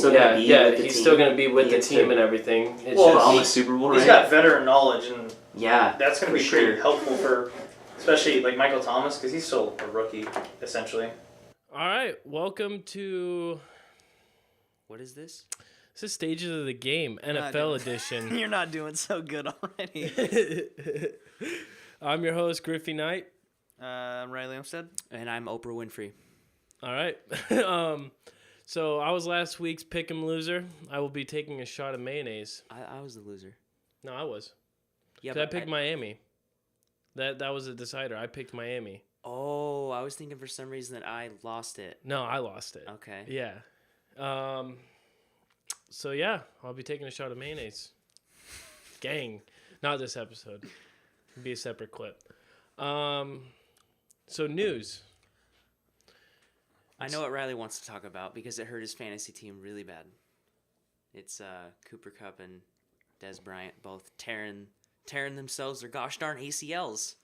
still Yeah, gonna be yeah, with the he's team. still going to be with He the gets team to and everything. It's Well, just, Almost Super Bowl, right? He's got veteran knowledge, and Yeah, that's going to be for pretty sure. helpful for, especially like Michael Thomas, because he's still a rookie, essentially. all right, welcome to... What is this? This is Stages of the Game, NFL edition. You're not doing so good already. I'm your host, Griffey Knight. I'm Reilly Olmsted. And I'm Oprah Winfrey. All right. So I was last week's pick'em loser. I will be taking a shot of mayonnaise. I was the loser. No, I was. Yeah, 'Cause I picked Miami. That was a decider. I picked Miami. Oh, I was thinking for some reason that I lost it. No, I lost it. Okay. Yeah. So yeah, I'll be taking a shot of mayonnaise. Gang. Not this episode. It'll be a separate clip. So news. I know what Reilly wants to talk about because it hurt his fantasy team really bad. It's Cooper Kupp and Dez Bryant both tearing themselves their gosh darn ACLs.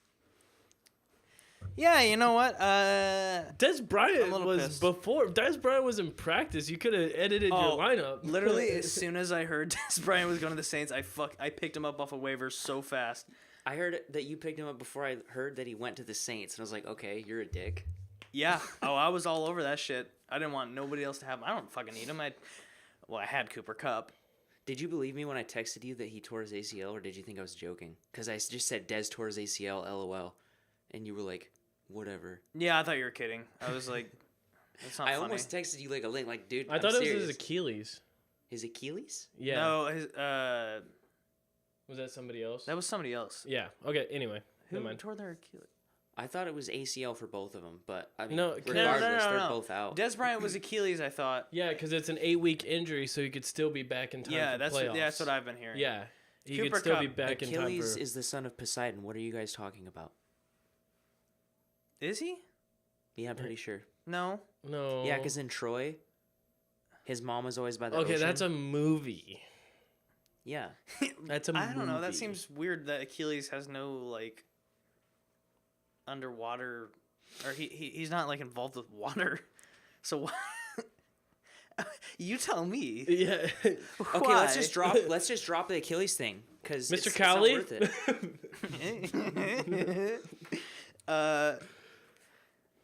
Yeah, you know what? Dez Bryant was pissed. before. Dez Bryant was in practice. You could have edited your lineup. Literally, as soon as I heard Dez Bryant was going to the Saints, I picked him up off of waivers so fast. I heard that you picked him up before I heard that he went to the Saints, and I was like, okay, you're a dick. Yeah. Oh, I was all over that shit. I didn't want nobody else to have him. I don't fucking need him. I had Cooper Kupp. Did you believe me when I texted you that he tore his ACL, or did you think I was joking? Because I just said Dez tore his ACL, LOL, and you were like, whatever. Yeah, I thought you were kidding. I was like, that's not I funny. almost texted you like a link, like, dude, I thought I'm it was serious. his Achilles. His Achilles? Yeah. No, his, Was that somebody else? that was somebody else. Yeah. Okay. Anyway. Who Never mind. tore their Achilles? I thought it was ACL for both of them, but I mean, No, regardless, no. they're both out. Dez Bryant was Achilles, I thought. Yeah, because it's an 8-week injury, so he could still be back in time for playoffs. That's what I've been hearing. Yeah. He Cooper could still be Kupp. back in time Achilles for... is the son of Poseidon. What are you guys talking about? Is he? Yeah, I'm pretty sure. No. No. Yeah, because in Troy, his mom was always by the Okay, ocean. that's a movie. Yeah. That's a movie. I don't know. That seems weird that Achilles has no, like, underwater, or he's not, like, involved with water. So why? You tell me. Yeah. Okay, Why? let's just drop the Achilles thing because Mr. It's Cowley? not worth it.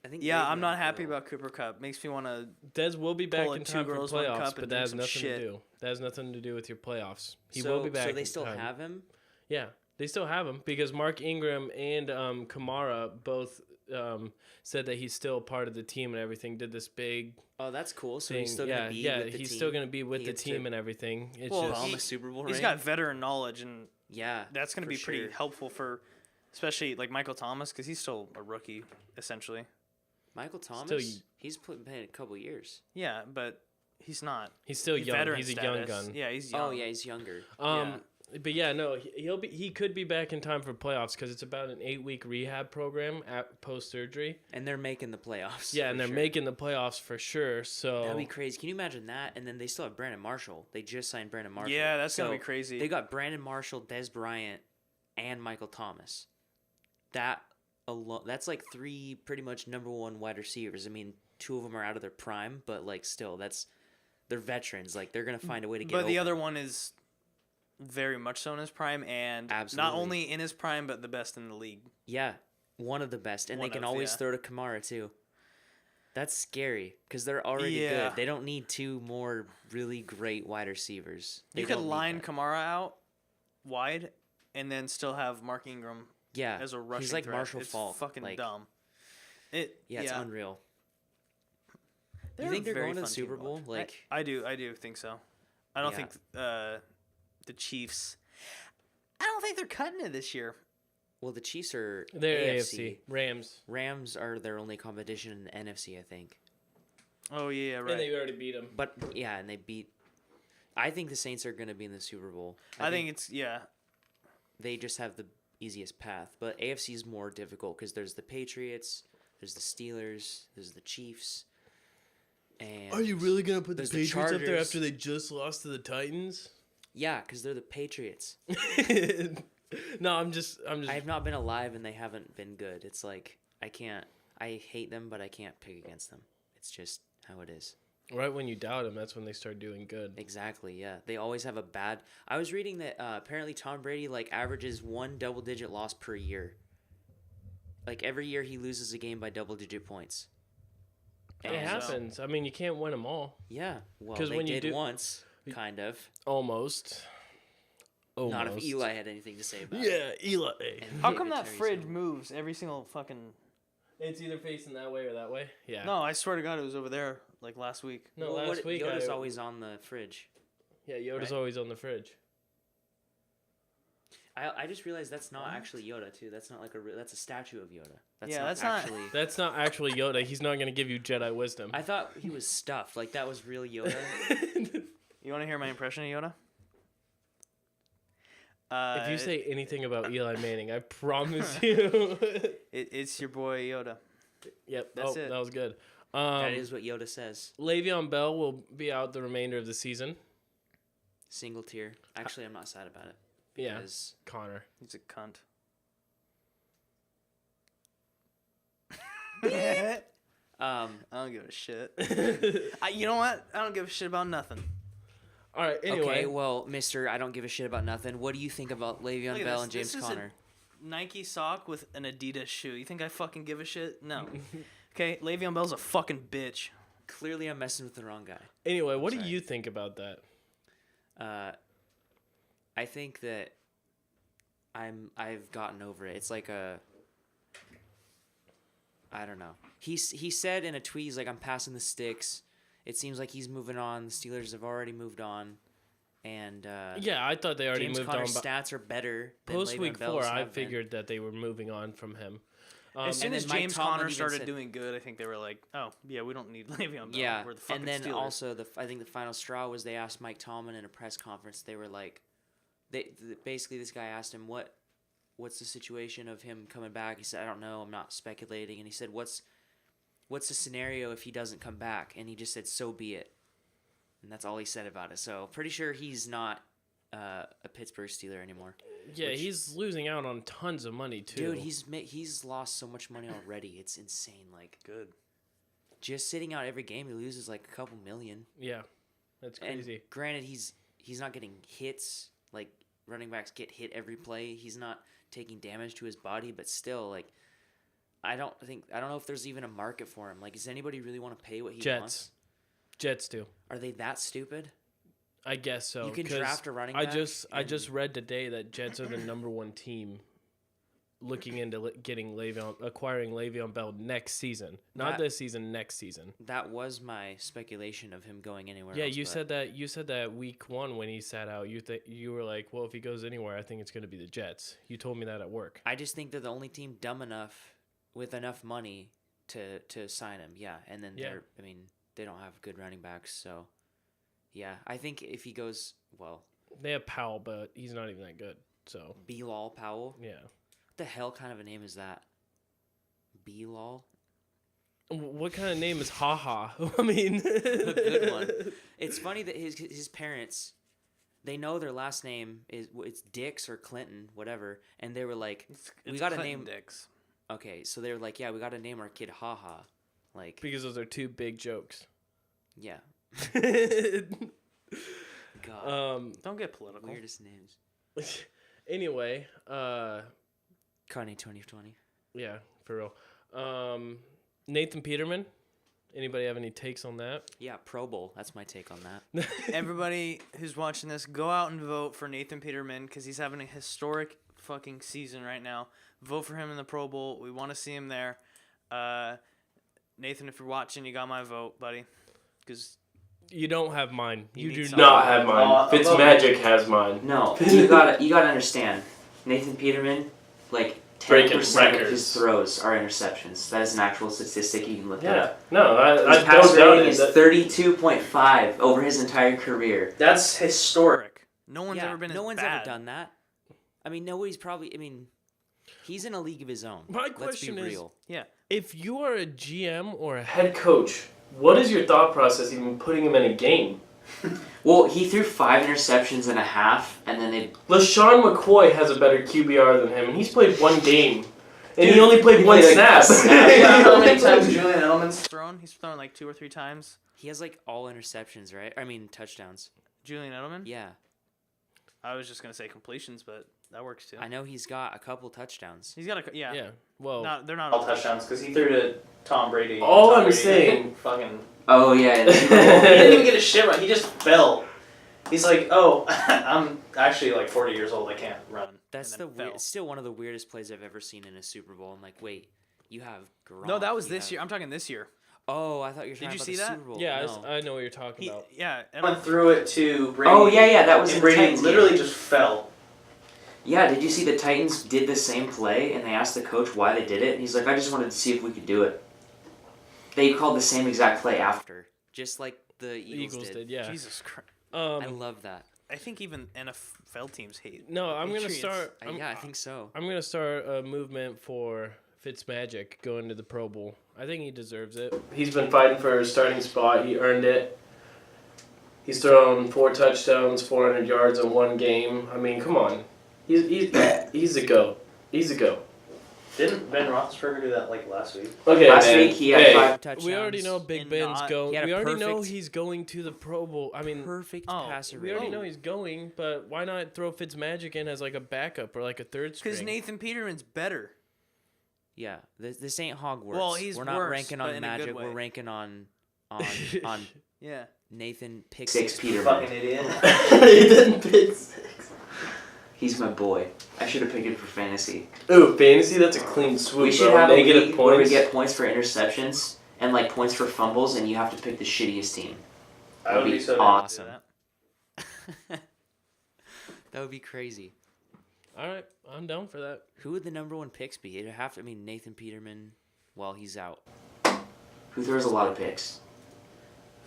I think. Yeah, Bateman I'm not will. happy about Cooper Kupp. Makes me want to. Des will be back Pull a in two time for girls, one playoffs, cup but and that drink has some nothing shit. to do. That has nothing to do with your playoffs. He So- will be back. So they in still time. have him. Yeah, they still have him because Mark Ingram and Kamara both said that he's still part of the team and everything. Did this big Oh, that's cool. So thing. he's still yeah, gonna be. yeah, with the he's team. still gonna be with He the gets team to and everything. It's Well, just Almost Super Bowl He's ring. got veteran knowledge, and Yeah, that's going to for be pretty sure. helpful for, especially like Michael Thomas, because he's still a rookie essentially. Michael Thomas. Still- He's played a couple years. Yeah, but he's not. he's still young. Veteran He's a young status. gun. Yeah, he's young. Oh yeah, he's younger. But yeah, no, he could be back in time for playoffs because it's about an 8-week rehab program at post surgery. And they're making the playoffs. Yeah, for and they're sure. making the playoffs for sure. So That'd be crazy. Can you imagine that? And then they still have Brandon Marshall. They just signed Brandon Marshall. Yeah, that's So gonna be crazy. They got Brandon Marshall, Dez Bryant, and Michael Thomas. That's like 3 pretty much number 1 wide receivers. I mean, 2 of them are out of their prime, but like still, they're veterans. Like they're gonna find a way to get. But the open. other one is very much so in his prime, and not Absolutely. only in his prime, but the best in the league. Yeah, one of the best, and One they can of, always yeah. throw to Kamara too. That's scary because they're already Yeah. good. They don't need 2 more really great wide receivers. They You could don't need line that. Kamara out wide, and then still have Mark Ingram Yeah, as a rushing he's like threat. Marshall It's Falk. fucking like, dumb. Yeah, it's unreal. They're You think a they're very going to the fun team Super Bowl? watch. Like, I do think so. I don't Yeah. think the Chiefs. I don't think they're cutting it this year. well, the Chiefs are they're AFC. AFC. Rams. Rams are their only competition in the NFC, I think. Oh yeah, right. And they already beat them. But yeah, and they beat. I think the Saints are going to be in the Super Bowl. I think it's they just have the easiest path. But AFC is more difficult because there's the Patriots, there's the Steelers, there's the Chiefs. And Are you really gonna put the there's the Patriots up there Chargers. after they just lost to the Titans? Yeah, because they're the Patriots. No, I'm just. I have not been alive and they haven't been good. It's like I hate them, but I can't pick against them. It's just how it is. Right when you doubt him, that's when they start doing good. Exactly, yeah. They always have a bad... I was reading that apparently Tom Brady, like, averages 1 double-digit loss per year. Like, every year he loses a game by double-digit points. It happens. I mean, you can't win them all. Yeah. Well, 'Cause they when you did do- once, kind of. Almost. Not if Eli had anything to say about it. Yeah, Eli. And How David come that Terry's fridge home. moves every single fucking... It's either facing that way or that way. Yeah. No, I swear to God, it was over there like last week. No, Well, last week Yoda's always on the fridge. Yeah, Yoda's Right. always on the fridge. I just realized that's not actually Yoda, too. That's not like that's a statue of Yoda. That's not- actually... That's not actually Yoda. He's not going to give you Jedi wisdom. I thought he was stuffed. Like, that was real Yoda. You want to hear my impression of Yoda? If you say anything about Eli Manning, I promise you. It's your boy Yoda. Yep. That's it. That was good. That is what Yoda says. Le'Veon Bell will be out the remainder of the season. Single tier. Actually, I'm not sad about it. Yeah. Because Connor. He's a cunt. I don't give a shit. You know what? I don't give a shit about nothing. All right. Anyway. Okay, well, Mister, I don't give a shit about nothing. What do you think about Le'Veon Look at Bell this. and James This is a Conner? Nike sock with an Adidas shoe. You think I fucking give a shit? No. Okay, Le'Veon Bell's a fucking bitch. Clearly, I'm messing with the wrong guy. Anyway, what do Sorry. you think about that? I think that I've gotten over it. It's like I don't know. He said in a tweet, he's like, I'm passing the sticks. It seems like he's moving on. The Steelers have already moved on. And Yeah, I thought they already James moved Conner's on. stats are better than Post week Le'Veon Bell's 4, I have been. figured that they were moving on from him. As soon and as then Mike James Tomlin Conner even started said- doing good, I think they were like, oh, yeah, we don't need Le'Veon Bell. Yeah, We're the fucking and then Steelers. also I think the final straw was they asked Mike Tomlin in a press conference. They were like, basically this guy asked him what's the situation of him coming back. He said, I don't know, I'm not speculating. And he said, what's the scenario if he doesn't come back? And he just said, so be it. And that's all he said about it. So pretty sure he's not a Pittsburgh Steeler anymore. Yeah, he's losing out on tons of money too. Dude, he's lost so much money already. It's insane. Like, Good. just sitting out every game, he loses like a couple million. Yeah, that's And crazy. granted, he's not getting hits. Like, running backs get hit every play. He's not taking damage to his body, but still, like, I don't know if there's even a market for him. Like, does anybody really want to pay what he wants? Jets do. Are they that stupid? I guess so. You can 'cause draft a running I back just read today that Jets are the number 1 team looking into acquiring Le'Veon Bell next season. Not this season, next season. That was my speculation of him going anywhere Yeah, else. you but said that week 1 when he sat out. You were like, well, if he goes anywhere, I think it's going to be the Jets. You told me that at work. I just think they're the only team dumb enough with enough money to sign him. Yeah, and then they don't have good running backs, so yeah, I think if he goes, well, They have Powell, but he's not even that good. So Bilal Powell. yeah. What the hell kind of a name is that? Bilal? What kind of name is Ha Ha? I mean, A good one. It's funny that his parents, they know their last name it's Dix or Clinton, whatever, and they were like, we got to name. Dix. Okay, so they were like, yeah, we got to name our kid Ha Ha, like, because those are 2 big jokes. yeah. God, Don't get political. weirdest names. Anyway, Kanye 2020. yeah, for real. Nathan Peterman. Anybody have any takes on that? Yeah, Pro Bowl. That's my take on that. Everybody who's watching this, go out and vote for Nathan Peterman because he's having a historic fucking season right now. Vote for him in the Pro Bowl. We want to see him there. Nathan, if you're watching, you got my vote, buddy. Because You don't have mine. You You need do some. not have mine. Fitzmagic has mine. No, you gotta understand. Nathan Peterman, like, Breaking 10% of records. his throws are interceptions. That is an actual statistic you can look Yeah. at. No, His I pass don't doubt rating it. is 32.5 over his entire career. That's historic. no one's ever been no as one's bad. ever done that. I mean, nobody's probably. I mean, he's in a league of his own. My Let's question be is- real. Yeah. If you are a GM or a head coach, what is your thought process even putting him in a game? Well, he threw 5 interceptions and a half, and then they. LaShawn McCoy has a better QBR than him, and he's played 1 game. And he only played he 1 played, like, snap. You know how many times Julian Edelman's Thrown? He's thrown like 2 or 3 times. He has like all interceptions, right? I mean touchdowns. Julian Edelman? Yeah. I was just going to say completions, but that works too. I know he's got a couple touchdowns. He's got a... Yeah. Yeah. Well, They're not All touchdowns because he threw to Tom Brady. All Tom I'm Brady saying- fucking. Oh yeah. He didn't even get a shit right. He just fell. He's like, oh, I'm actually like 40 years old. I can't run. That's And the then fell. weird, still one of the weirdest plays I've ever seen in a Super Bowl. I'm like, wait, you have Gronk. No, that was you this have- year. I'm talking this year. Oh, I thought you were talking you about see the that? Super Bowl. yeah, No. I know what you're talking about. Went through it to Brady. Oh yeah, that was and in the Brady Titans literally game. just fell. Yeah, did you see the Titans did the same play and they asked the coach why they did it? And he's like, I just wanted to see if we could do it. They called the same exact play after. Just like the The Eagles, did. yeah. Jesus Christ. I love that. I think even NFL teams hate. No, I'm gonna Patriots. start. Yeah, I think so. I'm gonna start a movement for Fitzmagic going to the Pro Bowl. I think he deserves it. He's been fighting for his starting spot. He earned it. He's thrown 4 touchdowns, 400 yards in one game. I mean, come on. He's a go. He's a go. Didn't Ben Roethlisberger do that like last week? Okay, Last man. week he had Hey, 5 touchdowns. we already know Big and Ben's not- going. He had a We already know perfect- he's going to the Pro Bowl. I mean, Perfect Oh, passer we rating. already know he's going, but why not throw Fitzmagic in as like a backup or like a third string? Because Nathan Peterman's better. Yeah, this ain't Hogwarts. Well, he's we're not worse, ranking but on in a good Magic. We're way. ranking on on Yeah. Nathan Pick Six Peterman. Fucking idiot. he didn't pick 6. He's my boy. I should have picked him for fantasy. Ooh, fantasy, that's a clean swoop. We should bro. have a negative league where we points. get points for interceptions and like points for fumbles, and you have to pick the shittiest team. I would be so down to do awesome. that. That would be crazy. All right, I'm down for that. Who would the number 1 picks be? It'd have to. I mean, Nathan Peterman. While he's out. Who throws a lot of picks?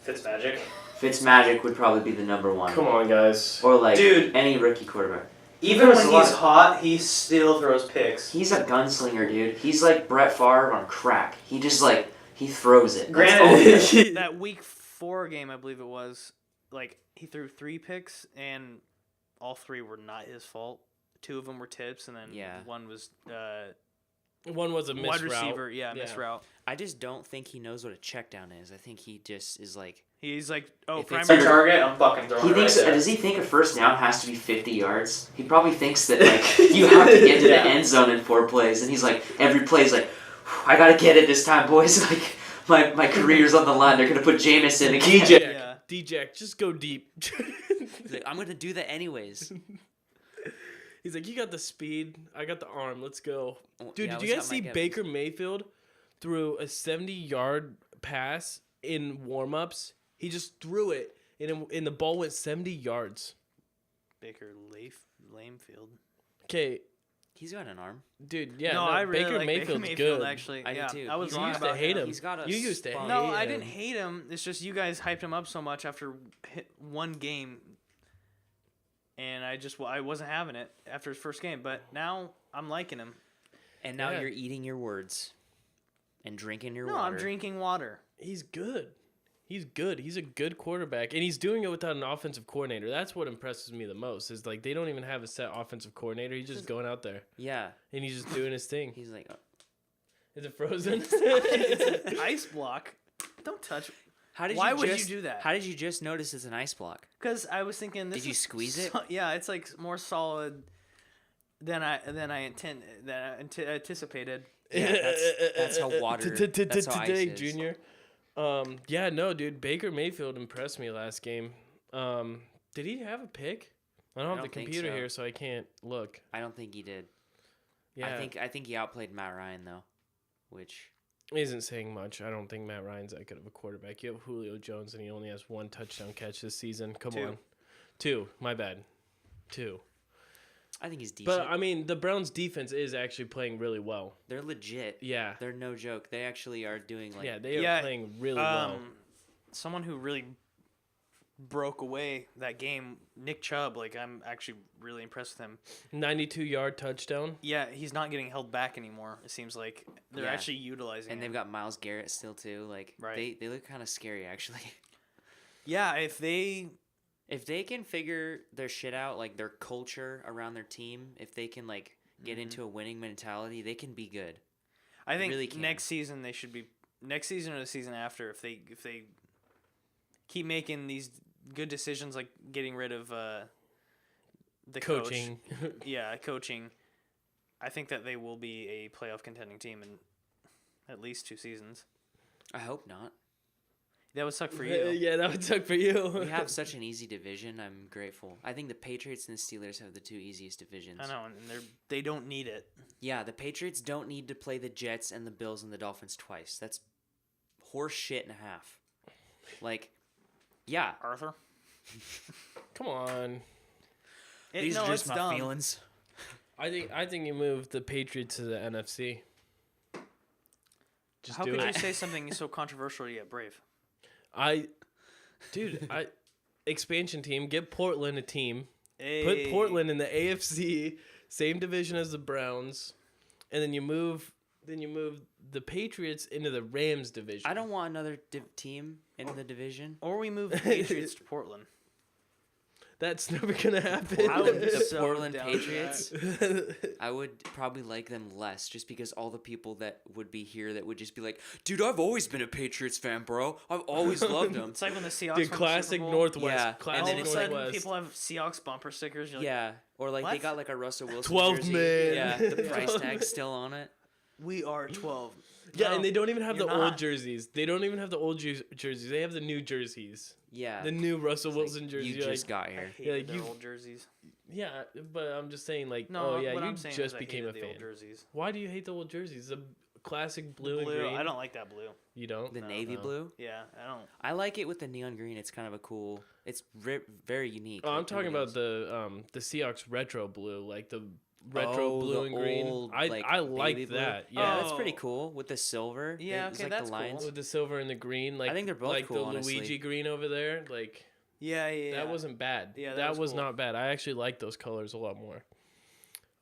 Fitzmagic. Fitzmagic would probably be the number 1. Come on, guys. Or like Dude. any rookie quarterback. Even There's when a lot he's of- hot, he still throws picks. He's a gunslinger, dude. He's like Brett Favre on crack. He just like he throws it. That's Granted- all he does. That week 4 game, I believe it was, like, he threw 3 picks, and all 3 were not his fault. 2 of them were tips, and then Yeah. one was One was a wide missed receiver. route. Yeah, missed route. I just don't think he knows what a check down is. I think he just is like. He's like, oh, If it's My primary. target, I'm fucking throwing He it right thinks. there. Does he think a first down has to be 50 yards? He probably thinks that like you have to get to Yeah. the end zone in 4 plays, and he's like every play's like, I gotta get it this time, boys. Like my career's on the line. They're gonna put Jameson again. DJ, Yeah. DJ, just go deep. He's like, I'm gonna do that anyways. He's like, you got the speed, I got the arm. Let's go, Well, dude. yeah, did we you guys got see Mike Baker Mayfield threw a 70-yard pass in warm-ups? He just threw it, and the ball went 70 yards. Baker Lamefield. Okay, He's got an arm. dude. Yeah, no, I really Baker like Mayfield's Baker Mayfield, good. actually. I do Yeah, too. I was He's wrong used about to hate him. him. He's got a. You used to spot. hate No, I him. didn't hate him. It's just you guys hyped him up so much after one game, and I wasn't having it after his first game. But now I'm liking him. And now Yeah. you're eating your words, and drinking your No, water. I'm drinking water. He's good. He's good. He's a good quarterback, and he's doing it without an offensive coordinator. That's what impresses me the most. Is like they don't even have a set offensive coordinator. He's just going out there Yeah. and he's just doing his thing. He's like, Is it frozen? It's an ice block. Don't touch. how did Why you would just, you do that? How did you just notice it's an ice block? Because I was thinking this. Did you is squeeze it? Yeah, it's like more solid than I anticipated. Yeah, that's how water. That's how ice Today, is. Junior. Yeah, no, dude. Baker Mayfield impressed me last game. Did he have a pick? I don't have the don't think computer so. here, so I can't look. I don't think he did. Yeah, I think he outplayed Matt Ryan though, which isn't saying much. I don't think Matt Ryan's that good of a quarterback. You have Julio Jones, and he only has 1 touchdown catch this season. Come 2. on. 2. My bad. 2. I think he's decent. But, I mean, the Browns' defense is actually playing really well. They're legit. Yeah. They're no joke. They actually are doing like. Yeah, they are Yeah, playing really well. Someone who really broke away that game, Nick Chubb. Like, I'm actually really impressed with him. 92-yard touchdown. Yeah, he's not getting held back anymore. It seems like they're Yeah. actually utilizing And him. they've got Myles Garrett still too. Like Right. they look kind of scary actually. Yeah, if they If they can figure their shit out, like their culture around their team, if they can like get into a winning mentality, they can be good. I think really can. next season they should be next season or the season after if they keep making these good decisions, like getting rid of the Coaching. coach. Yeah, coaching. I think that they will be a playoff contending team in at least 2 seasons. I hope not. That would suck for you. Yeah, that would suck for you. We have such an easy division. I'm grateful. I think the Patriots and the Steelers have the 2 easiest divisions. I know, and they don't need it. Yeah, the Patriots don't need to play the Jets and the Bills and the Dolphins twice. That's horse shit and a half. Like, yeah. Arthur? Come on. These are just my feelings. I think you move the Patriots to the NFC. Just How do could it. you say something so controversial yet brave? Expansion team, get Portland a team. Hey. Put Portland in the AFC, same division as the Browns, and then you move the Patriots into the Rams division. I don't want another team in the division. Or we move the Patriots to Portland. That's never gonna happen. I would be The so Portland down for Patriots, that. I would probably like them less just because all the people that would be here that would just be like, dude, I've always been a Patriots fan, bro. I've always loved them. It's like when the Seahawks The won the classic Super Bowl. Northwest. Yeah, Classic and All then of a it's sudden, Northwest. people have Seahawks bumper stickers. You're like, Yeah, or like they What? got like a Russell Wilson 12 jersey. man. Yeah, the price tag's still on it. we are 12. Yeah, No, and they don't even have the you're old not. jerseys. They don't even have the old jerseys. They have the new jerseys. Yeah, The new Russell Wilson you jersey. just got I here. hated Yeah, like their you- old jerseys. Yeah, but I'm just saying, like, No, oh yeah, what you I'm saying just is I became a hated the old fan. jerseys. Why do you hate the old jerseys? The classic blue, and Blue, green. I don't like that blue. You don't? The No, navy no. blue. Yeah, I don't. I like it with the neon green. It's kind of a cool. It's very unique. Oh, I'm like talking nobody about else. the Seahawks retro blue, like the retro Oh, blue the and green. old, I like baby blue. that. Yeah, Yeah, that's pretty Oh. cool with the silver. Yeah, It's okay, like that's the cool. lines. with the silver and the green. Like I think they're both like cool, the honestly. Luigi green over there. Like Yeah. that wasn't bad. Yeah, that that was was cool. not bad. I actually like those colors a lot more.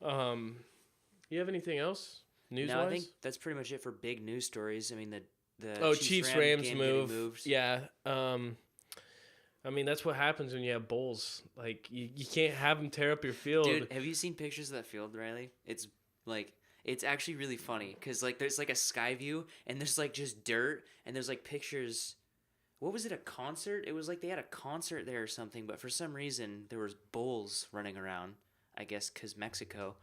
You have anything else news No, wise? I think that's pretty much it for big news stories. I mean the Chiefs Ram Rams game move. getting moved. Yeah. I mean that's what happens when you have bulls. Like you can't have them tear up your field. Dude, have you seen pictures of that field, Reilly? It's like it's actually really funny because like there's like a sky view and there's like just dirt and there's like pictures. What was it? A concert? It was like they had a concert there or something, but for some reason there was bulls running around. I guess because Mexico.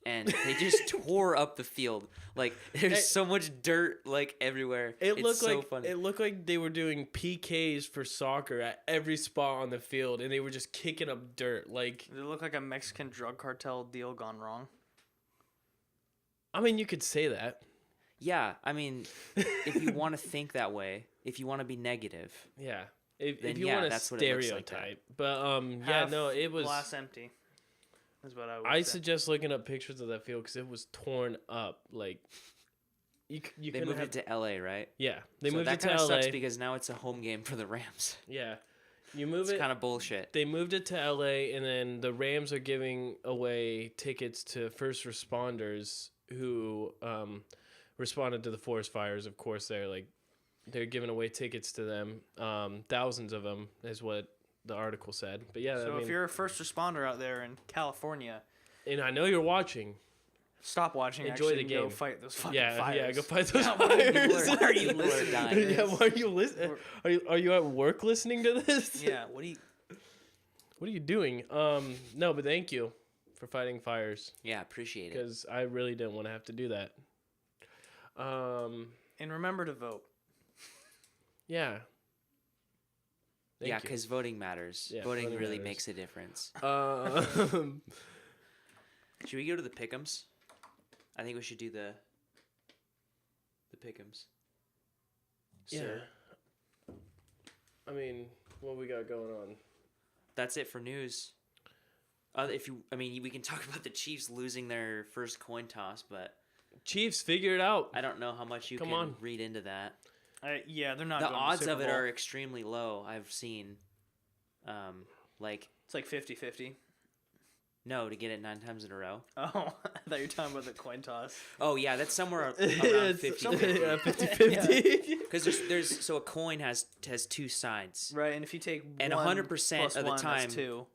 And they just tore up the field. Like there's so much dirt like everywhere. It It's looked so like funny. it looked like they were doing PKs for soccer at every spot on the field, and they were just kicking up dirt. Like, Does it look like a Mexican drug cartel deal gone wrong? I mean, you could say that. Yeah, I mean, if you want to think that way, if you want to be negative, Yeah, if Then, you yeah, want to that's what it looks like stereotype, but yeah, Half no, it was. glass empty. Is what I would I say. suggest looking up pictures of that field because it was torn up. Like, you they couldn't moved have. it to LA, right? Yeah, they So moved that it to kinda LA. sucks because now it's a home game for the Rams. Yeah, you move It's it. kind of bullshit. They moved it to LA, and then the Rams are giving away tickets to first responders who responded to the forest fires. Of course, they're giving away tickets to them. Thousands of them is what the article said. But yeah, So I mean, if you're a first responder out there in California, and I know you're watching. stop watching. Enjoy actually, the and go game. fight those fucking Yeah, fires. yeah, go fight those People are, fires. why are you listening? Yeah, why are you listening? Are you at work listening to this? Yeah. What do you? What are you doing? No, but thank you for fighting fires Yeah, appreciate it. because I really didn't want to have to do that. And remember to vote. Yeah. Thank Yeah, you. because voting matters. Yeah, voting voting really matters. makes a difference. Should we go to the pick'ems? I think we should do the pick'ems. Sir. Yeah. I mean, what we got going on? That's it for news. We can talk about the Chiefs losing their first coin toss, but Chiefs, figure it out. I don't know how much you Come can on. read into that. Yeah, they're not. The going to odds Super of it Bowl. are extremely low. I've seen, like It's like 50-50. no to get it 9 times in a row. Oh, I thought you were talking about the coin toss. Oh yeah, that's somewhere around It's 50. yeah, 50-50. Because there's so a coin has 2 sides. Right, and if you take And one 100% plus of the one, time- that's 2.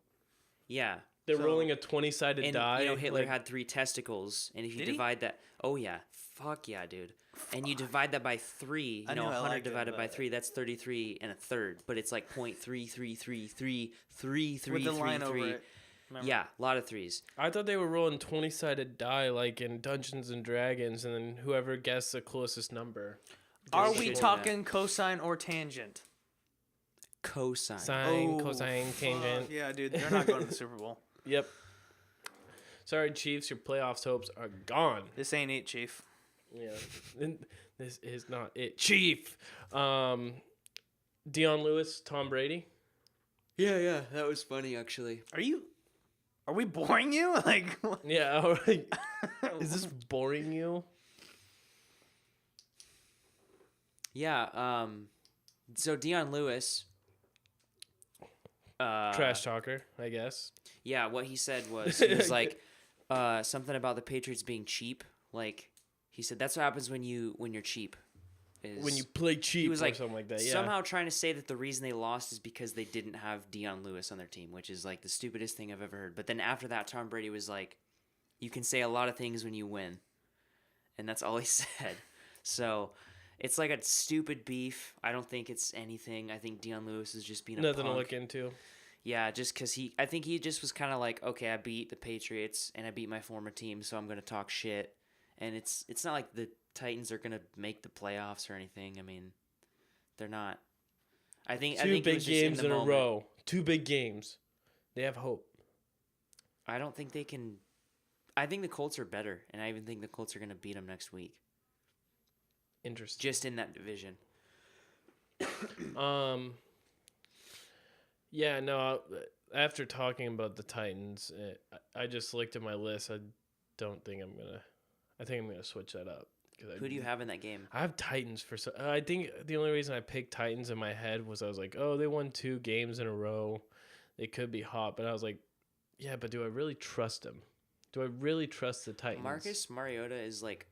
Yeah, They're So- rolling a 20-sided And die. Hitler like, had 3 testicles, and if you Did he? divide that, oh yeah, fuck yeah, dude. And you divide that by 3, I knew I 100 liked it, divided by but- 3, that's 33 and a third. But it's like 0.33333333. With the line over it. Remember? Yeah, a lot of 3s. I thought they were rolling 20-sided die like in Dungeons and Dragons, and then whoever guessed the closest number. Are They we should do talking cosine or tangent? Cosine. Sine, Oh, cosine, fuck. tangent. Yeah, dude, they're not going to the Super Bowl. Yep. Sorry, Chiefs, your playoffs hopes are gone. This ain't it, Chief. Yeah, this is not it, Chief. Deion Lewis, Tom Brady. Yeah, that was funny actually. Are we boring you? Like, Yeah, all right. Is this boring you? Yeah, so Deion Lewis, Trash talker, I guess. yeah, what he said was, he was like, something about the Patriots being cheap. Like, he said, that's what happens when you're cheap. Is When you play cheap he was or like, something like that. Yeah. somehow trying to say that the reason they lost is because they didn't have Deion Lewis on their team, which is like the stupidest thing I've ever heard. But then after that, Tom Brady was like, you can say a lot of things when you win. And that's all he said. So it's like a stupid beef. I don't think it's anything. I think Deion Lewis is just being a Nothing punk. to look into. Yeah, just because I think he just was kind of like, okay, I beat the Patriots and I beat my former team, so I'm going to talk shit. And it's not like the Titans are going to make the playoffs or anything. I mean, they're not. I think Two it big was just games in a moment. row. 2 big games. They have hope. I don't think they can. I think the Colts are better, and I even think the Colts are going to beat them next week, Interesting. just in that division. Yeah, no. After talking about the Titans, I just looked at my list. I don't think I'm gonna. I think I'm gonna switch that up. Who do you have in that game? I have Titans for. I think the only reason I picked Titans in my head was I was like, oh, they won 2 games in a row. They could be hot, but I was like, yeah, but do I really trust them? Do I really trust the Titans? Marcus Mariota is like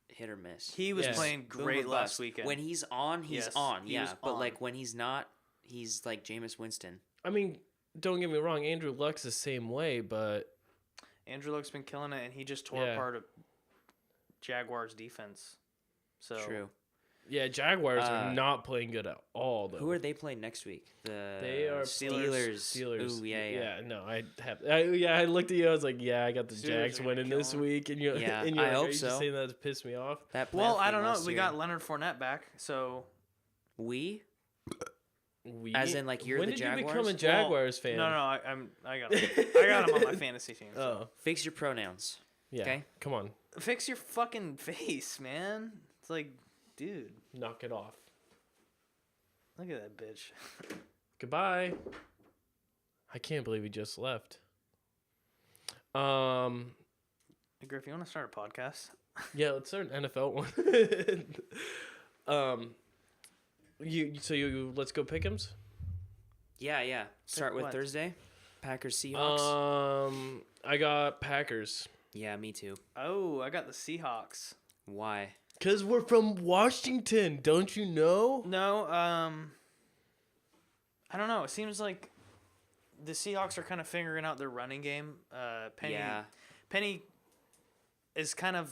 hit or miss. He was Yes. playing Boom or great last bust. weekend. When he's on, he's Yes, on. he Yeah, was but on. like when he's not, he's like Jameis Winston. I mean, don't get me wrong. Andrew Luck's the same way, but Andrew Luck's been killing it, and he just tore Yeah. apart a Jaguars defense. So True. yeah, Jaguars are not playing good at all. Though. Who are they playing next week? They are Steelers. Steelers. Ooh, yeah. No, I looked at you. I was like, yeah, I got the Steelers Jags are gonna winning kill this 'em. week, and you're, Yeah, and you're I like, hope are you so. just saying that to piss me off? That well, playoff I game don't know. last We year. got Leonard Fournette back, so We? We, As in, like, you're when the did you become a Jaguars? Jaguars fan? no, I got him on my fantasy team. So. Oh, Fix your pronouns. yeah. Okay. Come on, Fix your fucking face, man. It's like, dude, knock it off. look at that bitch. Goodbye. I can't believe he just left. Hey, Griffey, you want to start a podcast? Yeah, let's start an NFL one. Let's go pick'ems. Yeah. Start with what? Thursday. Packers Seahawks. I got Packers. Yeah, me too. Oh, I got the Seahawks. Why? Cause we're from Washington, don't you know? No, I don't know. It seems like the Seahawks are kind of figuring out their running game. Penny is kind of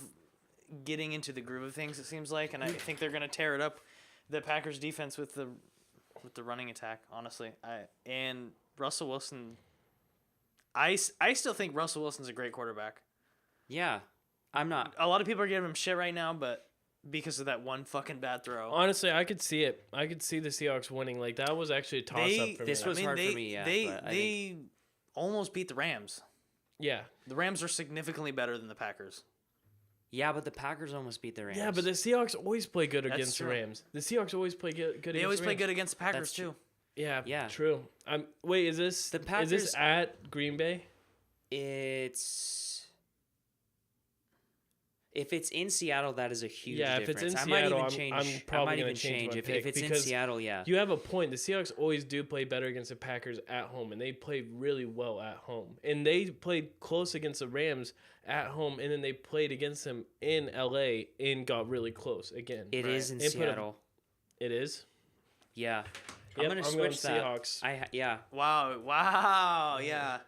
getting into the groove of things. It seems like, and I think they're gonna tear it up. The Packers defense with the running attack. Honestly, and Russell Wilson. I still think Russell Wilson's a great quarterback. Yeah. I'm not. A lot of people are giving him shit right now, but because of that one fucking bad throw. Honestly, I could see it. I could see the Seahawks winning. Like that was actually a toss up for this me. was hard for me, yeah, but I They almost beat the Rams. Yeah. The Rams are significantly better than the Packers. Yeah, but the Packers almost beat the Rams. Yeah, but the Seahawks always play good That's against the true. Rams. The Seahawks always play good against They always the play Rams. good against the Packers That's true. too. Yeah, Yeah. true. Wait, is this The is Packers- this at Green Bay? If it's in Seattle, that is a huge Yeah, if difference. it's in I might Seattle, even change. I'm probably I might gonna even change my if pick it's in because Seattle. Yeah. You have a point. The Seahawks always do play better against the Packers at home, and they play really well at home. And they played close against the Rams at home, and then they played against them in LA and got really close again. It is in They put a- Seattle. It is. Yeah. Yep, I'm gonna going switch that. Seahawks. Yeah. Wow, yeah.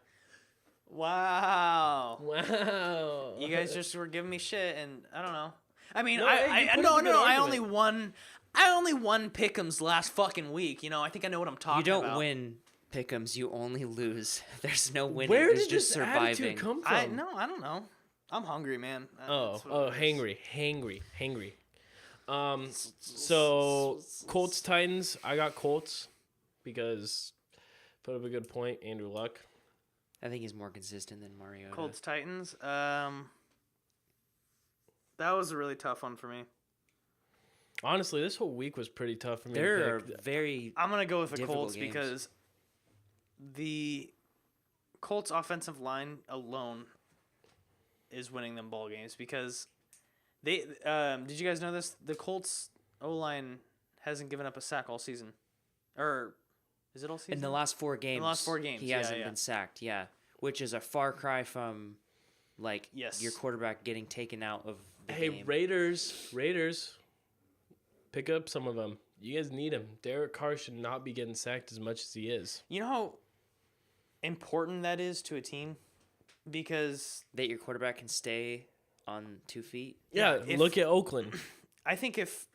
Wow. Wow. You guys just were giving me shit, and I don't know. I mean, No, I hey, you put no, up a good I argument. only won Pick'em's last fucking week. You know, I think I know what I'm talking You about. don't win pick'ems, you only lose. There's no winning. Where There's did just this surviving. attitude come from? I don't know. I'm hungry, man. That's what it is. hangry. So Colts Titans, I got Colts because put up a good point, Andrew Luck. I think he's more consistent than Mariota. Colts Titans. That was a really tough one for me. Honestly, this whole week was pretty tough for me There to are pick. very I'm gonna go with the difficult Colts games. because the Colts offensive line alone is winning them ball games because they did you guys know this? The Colts O-line hasn't given up a sack all season. Or is it all season? in the last 4 games. games, he yeah, hasn't yeah. been sacked. Yeah, which is a far cry from, like, Yes. your quarterback getting taken out of the Hey, game. Raiders, pick up some of them. You guys need him. Derek Carr should not be getting sacked as much as he is. You know how important that is to a team? Because That your quarterback can stay on 2 feet. Yeah, if- look at Oakland. I think if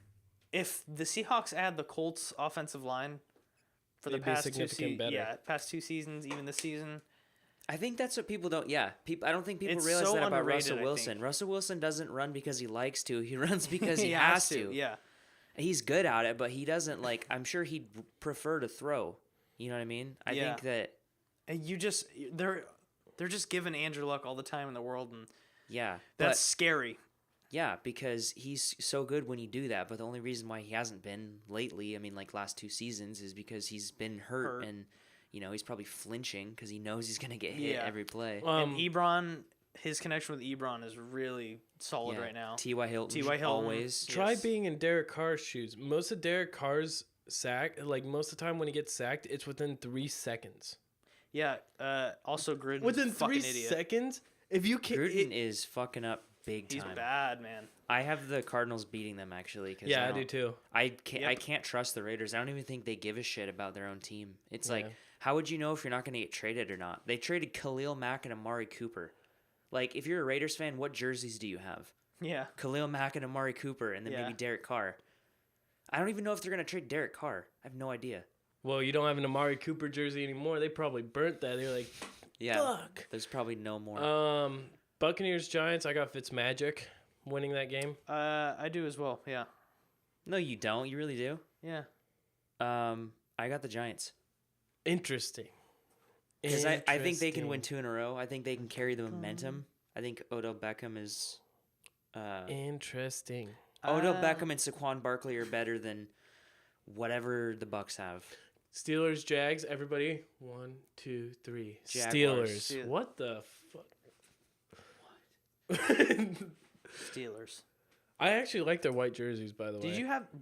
the Seahawks add the Colts offensive line for the They'd be past significant better. past 2 seasons, even this season, I think that's what people don't. Yeah, I don't think people It's realize so that about underrated, Russell I Wilson. think. Russell Wilson doesn't run because he likes to. He runs because he he has to. Yeah. He's good at it, but he doesn't like. I'm sure he'd prefer to throw. You know what I mean? I Yeah. think that. And they're just giving Andrew Luck all the time in the world, and Yeah, that's scary. yeah, because he's so good when you do that. But the only reason why he hasn't been lately, I mean, like last 2 seasons, is because he's been hurt. And he's probably flinching because he knows he's gonna get hit Yeah. every play. And Ebron, his connection with Ebron is really solid right now. T.Y. Hilton, T.Y. Hilton. always. Try Yes. being in Derek Carr's shoes. Most of Derek Carr's most of the time when he gets sacked, it's within 3 seconds. Yeah. Also, Gruden's Within fucking 3 idiot. seconds, if you can, Gruden is fucking up big He's time. bad, man. I have the Cardinals beating them actually. Cause I do too. I can't. Yep. I can't trust the Raiders. I don't even think they give a shit about their own team. It's like, Yeah. how would you know if you're not going to get traded or not? They traded Khalil Mack and Amari Cooper. Like, if you're a Raiders fan, what jerseys do you have? Yeah. Khalil Mack and Amari Cooper, and then Yeah. maybe Derek Carr. I don't even know if they're going to trade Derek Carr. I have no idea. Well, you don't have an Amari Cooper jersey anymore. They probably burnt that. They're like, Yeah, fuck. there's probably no more. Buccaneers Giants. I got Fitzmagic winning that game. I do as well. Yeah. No, you don't. You really do. Yeah. I got the Giants. Interesting. Because I think they can win 2 in a row. I think they can carry the momentum. I think Odell Beckham is. Interesting. Odell Beckham and Saquon Barkley are better than whatever the Bucks have. Steelers, Jags, everybody. 1, 2, 3. Jaguars. Steelers. What the fuck? Steelers. I actually like their white jerseys, by the way. Do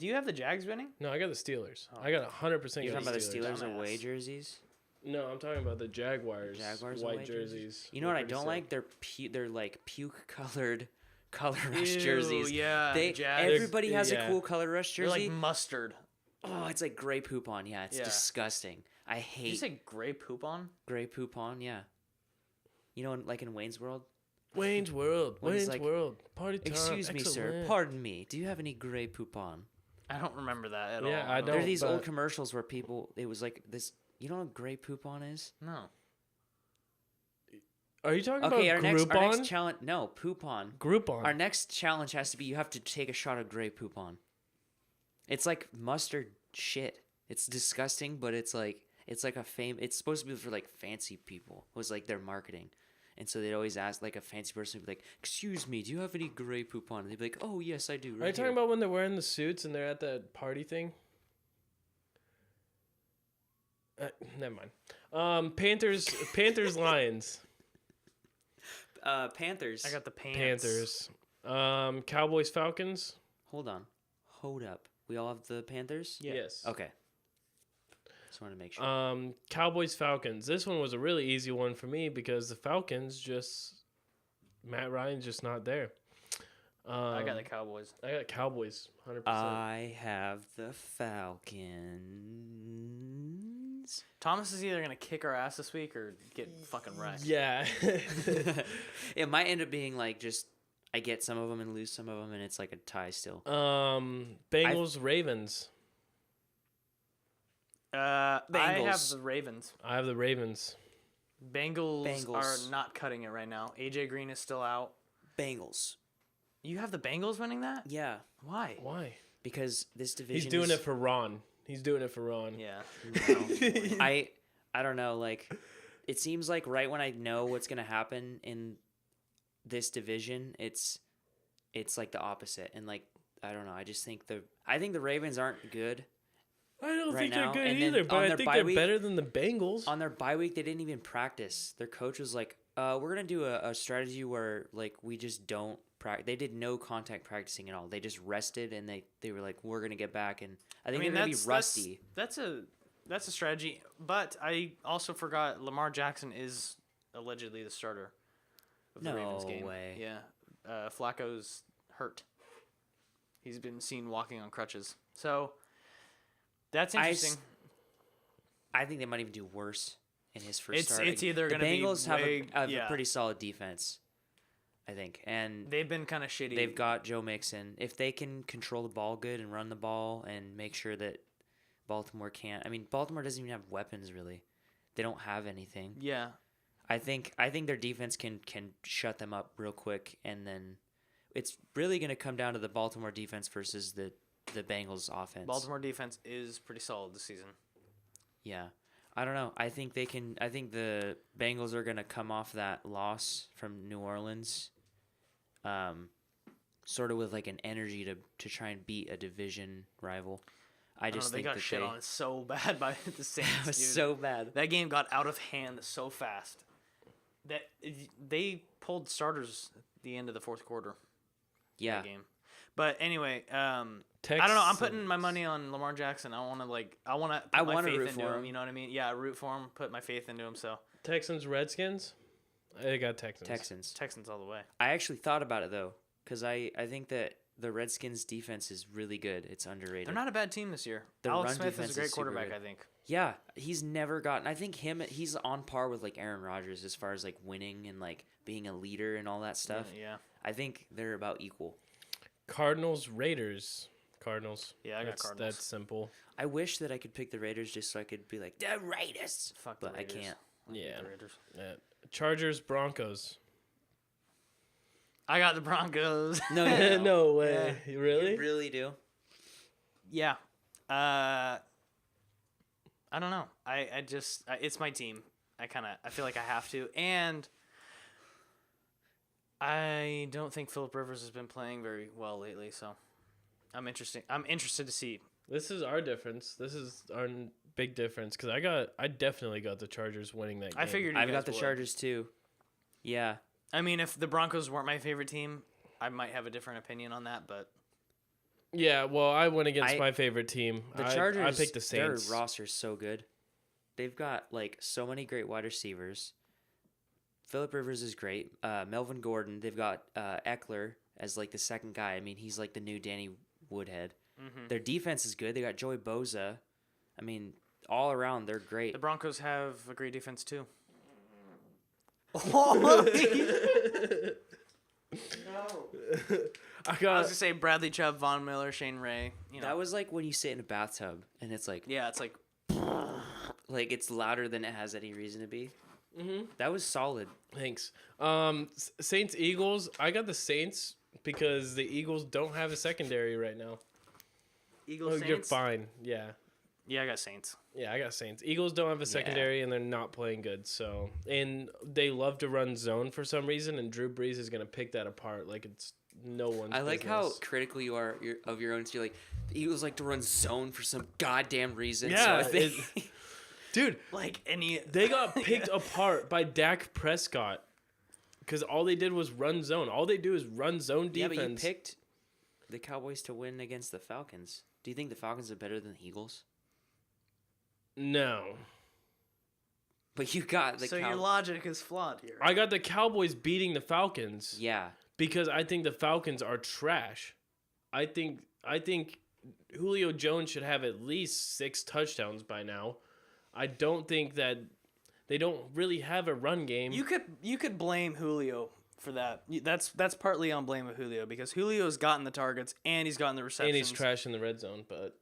you have the Jags winning? No, I got the Steelers. I got 100% You're got talking about the Steelers. Steelers away jerseys? No, I'm talking about the Jaguars. Jaguars white away jerseys. You know what I They're don't pretty like? They're like puke colored color rush Ew, jerseys. yeah, They Jags. everybody has Yeah. a cool color rush They're jersey. like mustard. Oh, it's like gray poop on. Yeah, it's Yeah. disgusting. I Did you hate say gray poop on? gray poop on. Yeah. You know, like in Wayne's World. Wayne's World. When he's Wayne's like, World. Party time. Excuse me, sir. Excellent. Pardon me. Do you have any gray poop on? I don't remember that at Yeah, all. I There are don't, these old but- commercials where people. It was like this. You know what gray poop on is? No. Are you talking Okay, our about next Groupon? challenge. No, poop on. Groupon. Our next challenge has to be you have to take a shot of gray poop on. It's like mustard shit. It's disgusting, but it's like a fame. It's supposed to be for like fancy people. It was like their marketing, and so they'd always ask like a fancy person would be like, "Excuse me, do you have any gray poop on?" And they'd be like, "Oh yes, I do." Are you talking about when they're wearing the suits and they're at that party thing? Never mind. Panthers, Lions. Panthers? I got the pants. Panthers. Cowboys, Falcons. Hold on, hold up. We all have the Panthers. Yes. Okay. Just wanted to make sure. Cowboys, Falcons. This one was a really easy one for me because the Falcons Matt Ryan's just not there. I got the Cowboys. I got Cowboys, 100%. I have the Falcons. Thomas is either gonna kick our ass this week or get fucking wrecked. Yeah. It might end up being like just I get some of them and lose some of them, and it's like a tie still. Bengals, Ravens. I have Bengals. the Ravens. I have the Ravens. Bengals are Bengals. not cutting it right now. AJ Green is still out. Bengals. You have the Bengals winning that? Yeah, Why? Why? because this division. He's doing is, it for Ron. He's doing it for Ron. Yeah. I don't know. Like, it seems like right when I know what's gonna happen in this division, it's like the opposite. And like I don't know. I just think the Ravens aren't good. I don't Right think now, they're good and then either, but on I their think bye they're week- better than the Bengals. On their bye week, they didn't even practice. Their coach was like, "We're gonna do a strategy where like we just don't practice." They did no contact practicing at all. They just rested, and they were like, "We're gonna get back." And I think they're gonna be rusty. That's a strategy. But I also forgot Lamar Jackson is allegedly the starter of the No Ravens game. way. Yeah. Flacco's hurt. He's been seen walking on crutches. So that's interesting. I think they might even do worse in his first It's start. either the gonna be Bengals have way- a yeah. pretty solid defense, I think, and They've been kind of shitty. they've got Joe Mixon. If they can control the ball good and run the ball and make sure that Baltimore can't. I mean, Baltimore doesn't even have weapons really. They don't have anything. Yeah. I think their defense can shut them up real quick, and then it's really going to come down to the Baltimore defense versus the Bengals offense. Baltimore defense is pretty solid this season. Yeah. I don't know. I think they can. I think the Bengals are going to come off that loss from New Orleans, sort of with like an energy to try and beat a division rival. I just they think got that shit on so bad by the Saints. it was dude. so bad. That game got out of hand so fast that they pulled starters at the end of the fourth quarter. Yeah. That game. But anyway, I don't know. I'm putting my money on Lamar Jackson. I want to put my faith root into for him. him. You know what I mean? Yeah, root for him. Put my faith into him. So Texans, Redskins. I got Texans. Texans all the way. I actually thought about it though, because I think that the Redskins defense is really good. It's underrated. They're not a bad team this year. Their Alex run Smith defense is a great is super quarterback. good. I think. Yeah, he's never gotten. I think he's on par with like Aaron Rodgers as far as like winning and like being a leader and all that stuff. Yeah. I think they're about equal. Cardinals, Raiders. Cardinals. Yeah, I got Cardinals. That's simple. I wish that I could pick the Raiders just so I could be like the Raiders. Fuck the But I Raiders. can't. Yeah. The Raiders. Chargers, Broncos. I got the Broncos. No, you don't. No way. Really? You really do. Yeah. I don't know. I just it's my team. I feel like I have to, and I don't think Phillip Rivers has been playing very well lately. So I'm interested to see. This is our difference. This is our big difference because I definitely got the Chargers winning that game. I figured you I've guys got the would. Chargers too. Yeah. I mean, if the Broncos weren't my favorite team, I might have a different opinion on that. But Yeah, well, I went against my favorite team. The Chargers, I picked the Saints. Their roster's so good. They've got like so many great wide receivers. Phillip Rivers is great. Melvin Gordon. They've got Eckler as like the second guy. I mean, he's like the new Danny Woodhead. Mm-hmm. Their defense is good. They got Joey Bosa. I mean, all around they're great. the Broncos have a great defense too. I I was got gonna say Bradley Chubb, Von Miller, Shane Ray. You know, That was like when you sit in a bathtub and it's like yeah, it's like it's louder than it has any reason to be. Mhm. That was solid. Thanks. Saints, Eagles. I got the Saints because the Eagles don't have a secondary right now. Eagles. You're fine. Yeah. Yeah, I got Saints. Yeah, I got Saints. Eagles don't have a secondary, and they're not playing good. So, and they love to run zone for some reason, and Drew Brees is gonna pick that apart like it's no one's. I like how business. critical you are of your own. So you're like, the Eagles like to run zone for some goddamn reason. Yeah, so I think dude, Like any. they got picked apart by Dak Prescott because all they did was run zone. All they do is run zone yeah, defense. but you picked the Cowboys to win against the Falcons. Do you think the Falcons are better than the Eagles? No, But you got the So your logic is flawed here. I got the Cowboys beating the Falcons. Yeah. Because I think the Falcons are trash. I think Julio Jones should have at least 6 touchdowns by now. I don't think that they don't really have a run game. You could blame Julio for that. That's partly on blame of Julio because Julio's gotten the targets and he's gotten the receptions. And he's trash in the red zone, but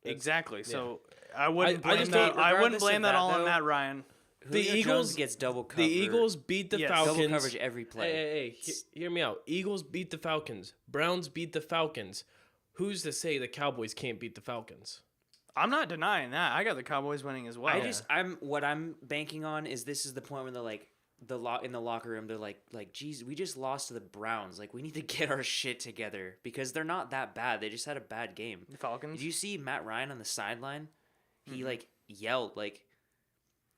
exactly. yeah. So I wouldn't I blame just that. don't- I wouldn't blame that all though, on Matt Ryan. The Julio Eagles Jones gets double cover. The Eagles beat the Yes. Falcons. double coverage every play. Hey, hear me out. Eagles beat the Falcons. Browns beat the Falcons. Who's to say the Cowboys can't beat the Falcons? I'm not denying that. I got the Cowboys winning as well. What I'm banking on is this is the point where they're like in the locker room they're like geez, we just lost to the Browns. Like we need to get our shit together because they're not that bad. They just had a bad game. The Falcons. Did you see Matt Ryan on the sideline? He like yelled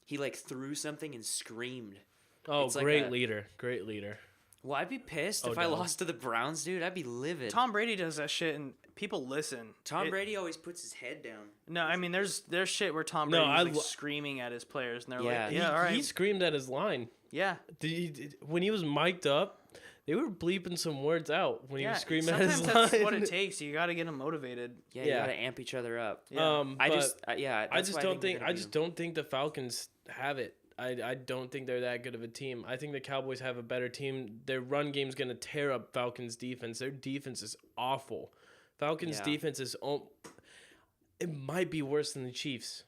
he threw something and screamed. Oh, It's like great leader. Great leader. Well, I'd be pissed if I Odell. lost to the Browns, dude. I'd be livid. Tom Brady does that shit and people listen. Tom Brady always puts his head down. No, I mean there's shit where Tom No, Brady's I screaming at his players and they're Yeah. like, yeah, all right, He screamed at his line. yeah. When he was mic'd up, they were bleeping some words out when he was screaming at sometimes his that's line. what it takes. You got to get them motivated. Yeah, Yeah. you gotta amp each other up. Yeah. I but just don't think the Falcons have it. I don't think they're that good of a team. I think the Cowboys have a better team. Their run game's going to tear up Falcons' defense. Their defense is awful. Falcons' defense is... it might be worse than the Chiefs.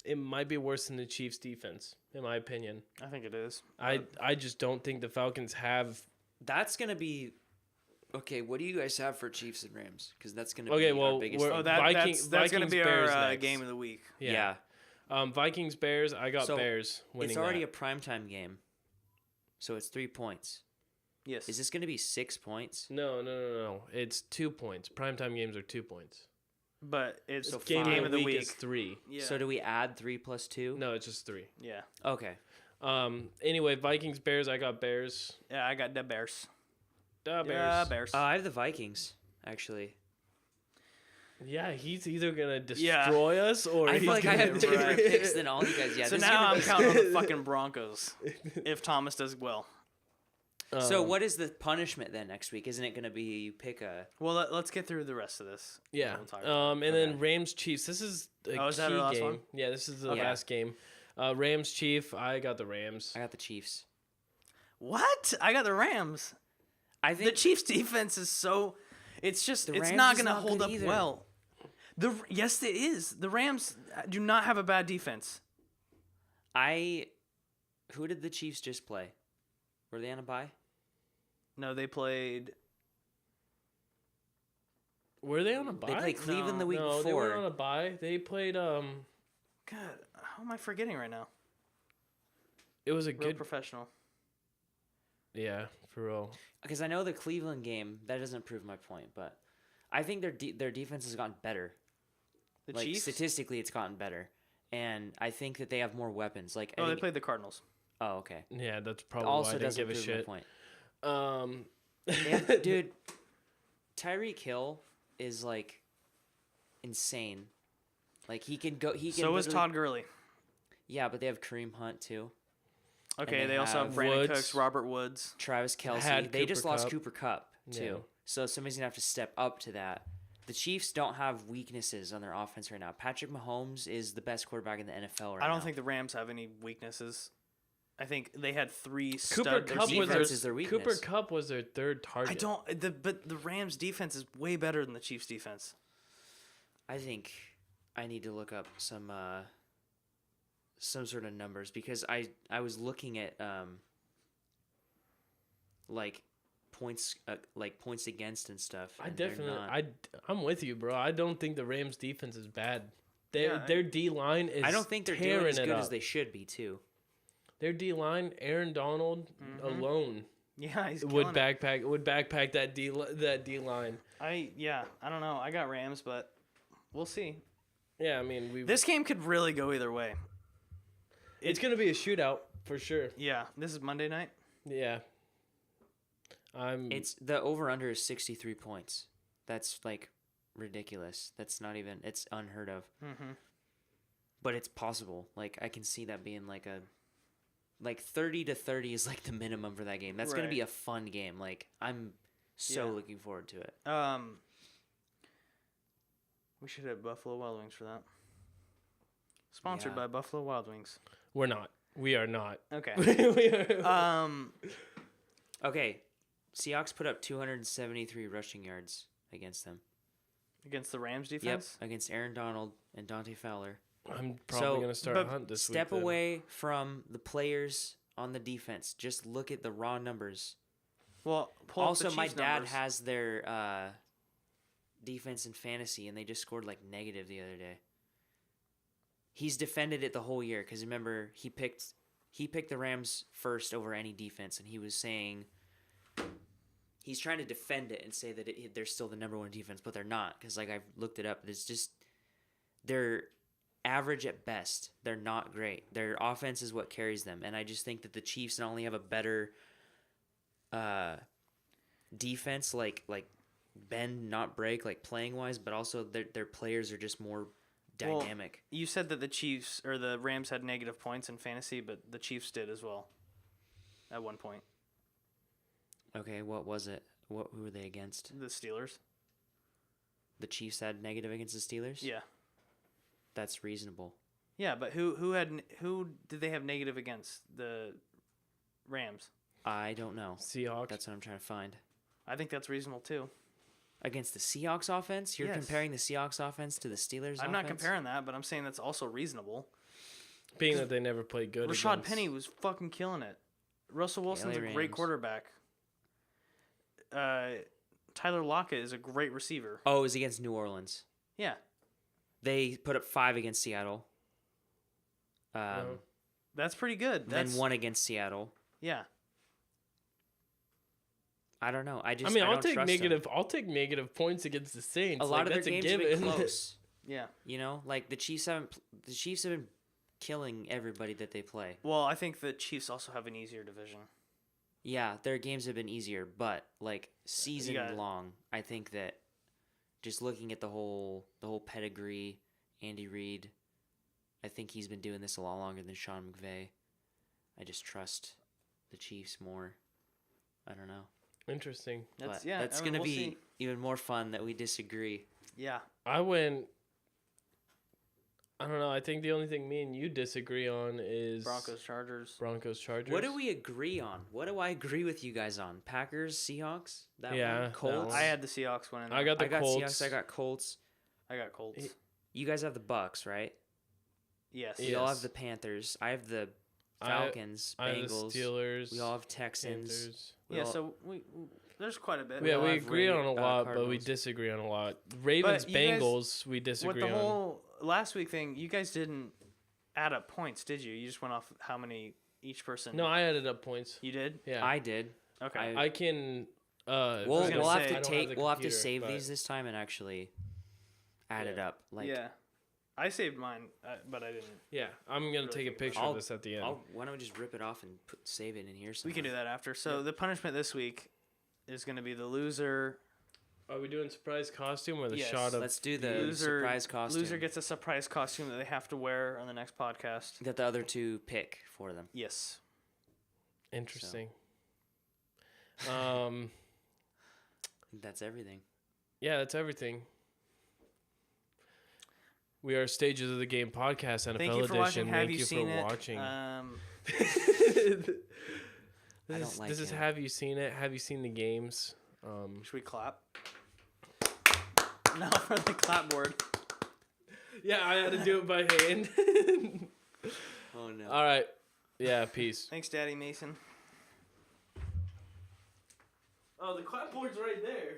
It might be worse than the Chiefs' defense, in my opinion. I think it is. I just don't think the Falcons have... That's gonna be okay. What do you guys have for Chiefs and Rams? Because that's gonna Okay, be well, our biggest. we're- thing. That's going to Vikings, be Bears our next. game of the week. Yeah. Vikings, Bears, I got So, Bears winning It's already that. a primetime game, so it's 3 points. Yes. Is this gonna be 6 points? No. It's 2 points. Primetime games are 2 points. But it's So Game game of the week is 3. Yeah. So do we add 3 plus 2? No, it's just 3. Yeah. Okay. Anyway, Vikings, Bears, I got Bears. Yeah, I got the Bears. Bears. Yeah, Bears. I have the Vikings actually. Yeah, he's either gonna destroy us or I he's feel like I gonna have different picks than all you guys. Yeah. so this is now gonna I'm be- counting on the fucking Broncos if Thomas does well. So what is the punishment then next week? Isn't it gonna be you pick a? Well, let's get through the rest of this. Yeah. We'll talk about And then Rams, Chiefs. This is a is key that our last game. one? Yeah, this is the Okay. last game. Rams, Chief. I got the Rams. I got the Chiefs. What? I got the Rams. I The think Chiefs' defense is so. It's just. The It's Rams not is going to not hold good up either. well. Yes, it is. The Rams do not have a bad defense. Who did the Chiefs just play? Were they on a bye? No, they played. Were they on a bye? They played Cleveland the week no, they before. weren't on a bye. They played. God, how am I forgetting right now? It was a Real good. professional. Yeah, for real. Because I know the Cleveland game, that doesn't prove my point, but I think their defense has gotten better. The Like Chiefs. statistically, it's gotten better, and I think that they have more weapons. Like I Oh, they think- played the Cardinals. Oh, okay. Yeah, that's probably why Also I didn't doesn't give a prove shit. my point. Dude, Tyreek Hill is like insane. Like he can go. He can. So is literally- Todd Gurley. Yeah, but they have Kareem Hunt too. Okay, they they also have have Brandon Woods. Cooks, Robert Woods. Travis Kelce. Had They just Cooper lost Kupp. Cooper Cup too. Yeah. So somebody's gonna have to step up to that. The Chiefs don't have weaknesses on their offense right now. Patrick Mahomes is the best quarterback in the NFL right now. I don't think the Rams have any weaknesses. I think they had 3 Cooper stud Cup was defense their is their weakness. Cooper Cup was their third target. But the Rams defense is way better than the Chiefs defense. I think I need to look up some sort of numbers because I was looking at like points against and stuff. I and they're definitely, not. I'm with you, bro. I don't think the Rams defense is bad. Yeah, Their D line is. I don't think they're doing tearing as it good up. as they should be too. Their D line, Aaron Donald alone Yeah, he's would killing it. backpack that D line. I don't know. I got Rams, but we'll see. Yeah, I mean This game could really go either way. it's gonna be a shootout for sure. Yeah, this is Monday night. Yeah. It's the over under is 63 points. That's like ridiculous. That's not even. It's unheard of. Mm-hmm. But it's possible. Like I can see that being like 30-30 is like the minimum for that game. That's gonna Right. be a fun game. Like I'm so Yeah. looking forward to it. We should have Buffalo Wild Wings for that. Sponsored by Buffalo Wild Wings. We're not. We are not. Okay. We are. Okay, Seahawks put up 273 rushing yards against them. Against the Rams defense? Yep, against Aaron Donald and Dante Fowler. I'm probably going to start a hunt this week. Step away from the players on the defense. Just look at the raw numbers. Well, also, my dad has their defense in fantasy, and they just scored like negative the other day. He's defended it the whole year because remember he picked the Rams first over any defense, and he was saying he's trying to defend it and say that they're still the number one defense, but they're not because like I've looked it up. It's just they're average at best. They're not great. Their offense is what carries them, and I just think that the Chiefs not only have a better defense, like bend not break, like playing wise, but also their players are just more dynamic. Well, you said that the Chiefs or the Rams had negative points in fantasy, but the Chiefs did as well at one point. Okay, what was it? Who were they against? The Steelers. The Chiefs had negative against the Steelers? Yeah. That's reasonable. Yeah, but who did they have negative against? The Rams. I don't know. Seahawks. That's what I'm trying to find. I think that's reasonable too. Against the Seahawks offense? You're comparing the Seahawks offense to the Steelers offense? I'm not comparing that, but I'm saying that's also reasonable. Being that they never played good Rashad Penny was fucking killing it. Russell Wilson's a great quarterback. Tyler Lockett is a great receiver. Oh, it was against New Orleans. Yeah. They put up 5 against Seattle. That's pretty good. Then 1 against Seattle. Yeah. I don't know. I'll take negative. I'll take negative points against the Saints. A lot of their games have been close. Yeah. You know, like the Chiefs have been killing everybody that they play. Well, I think the Chiefs also have an easier division. Yeah, their games have been easier, but like season long, I think that just looking at the whole pedigree, Andy Reid, I think he's been doing this a lot longer than Sean McVay. I just trust the Chiefs more. I don't know. Interesting. That's going to be even more fun that we disagree. Yeah. I don't know. I think the only thing me and you disagree on is Broncos-Chargers. What do we agree on? What do I agree with you guys on? Packers, Seahawks? Colts? I had the Seahawks winning. I got Colts. Seahawks. I got Colts. I got Colts. You guys have the Bucks, right? Yes. You all have the Panthers. I have the Falcons, Bengals. I have the Steelers. We all have Texans. Panthers. So we there's quite a bit. Yeah, we agree on a lot, Cardinals. but we disagree on a lot. Ravens, Bengals, we disagree on. With the whole last week thing, you guys didn't add up points, did you? You just went off how many each person. No, I added up points. You did? Yeah, I did. Okay. I can. We'll have to save these this time and actually add it up. Yeah. I saved mine, but I didn't. Yeah, I'm gonna take a picture of this at the end. Why don't we just rip it off and save it in here? We can do that after. So the punishment this week is going to be the loser. Are we doing surprise costume or the shot of? Let's do the surprise costume. Loser gets a surprise costume that they have to wear on the next podcast. That the other two pick for them. Yes. Interesting. That's everything. Yeah, that's everything. We are Stages of the Game podcast, NFL Thank you for edition. Thank you for it? watching. This is Have You Seen It? Have you seen the games? Should we clap? No, for the clapboard. Yeah, I had to do it by hand. Oh no. All right. Yeah, peace. Thanks, Daddy Mason. Oh, the clapboard's right there.